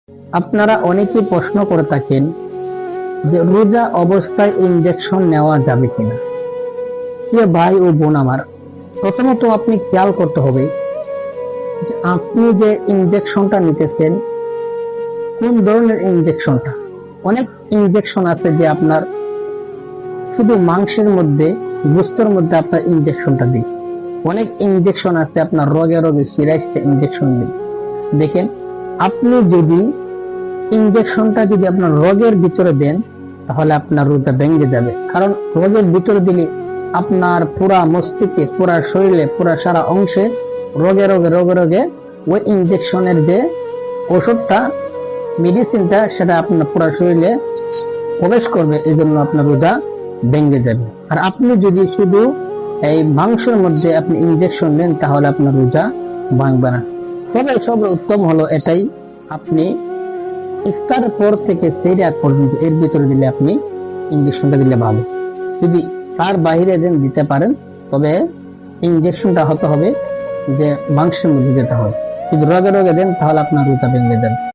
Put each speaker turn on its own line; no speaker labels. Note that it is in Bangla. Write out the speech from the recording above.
আপনারা অনেকেই প্রশ্ন করে থাকেন যে রোজা অবস্থায় ইনজেকশন নেওয়া যাবে কিনা। প্রিয় ভাই ও বোন আমার, প্রথমত আপনি খেয়াল করতে হবে যে আপনি যে ইনজেকশনটা নিতেছেন কোন ধরনের ইনজেকশনটা। অনেক ইনজেকশন আছে যে আপনার শুধু মাংসের মধ্যে, গোস্তের মধ্যে আপনার ইনজেকশনটা দিই। অনেক ইনজেকশন আছে আপনার রোগে রোগে সিরাইজতে ইনজেকশন দিই। দেখেন, আপনি যদি ইনজেকশনটা যদি আপনার রোগের ভিতরে দেন তাহলে আপনার রোজা ভেঙে যাবে। কারণ রোগের ভিতরে দিলে আপনার পুরা মস্তিষ্কে, পুরা শরীরে, পুরা সারা অংশে রোগে রোগে রোগে রোগে ওই ইনজেকশনের যে ওষুধটা, মেডিসিনটা, সেটা আপনার পুরা শরীরে প্রবেশ করবে। এই জন্য আপনার রোজা ভেঙে যাবে। আর আপনি যদি শুধু এই মাংসের মধ্যে আপনি ইনজেকশন নেন তাহলে আপনার রোজা ভাঙবে না। তবে সব উত্তম হলো এটাই, আপনি ইফতারের পর থেকে সেই রাত পর্যন্ত এর ভিতরে দিলে আপনি ইনজেকশনটা দিলে ভালো। যদি তার বাইরে দেন দিতে পারেন, তবে ইনজেকশনটা হতে হবে যে মাংসের মধ্যে যেতে হবে। যদি রোগে রোগে দেন তাহলে আপনার রোজা ভেঙে যাবে।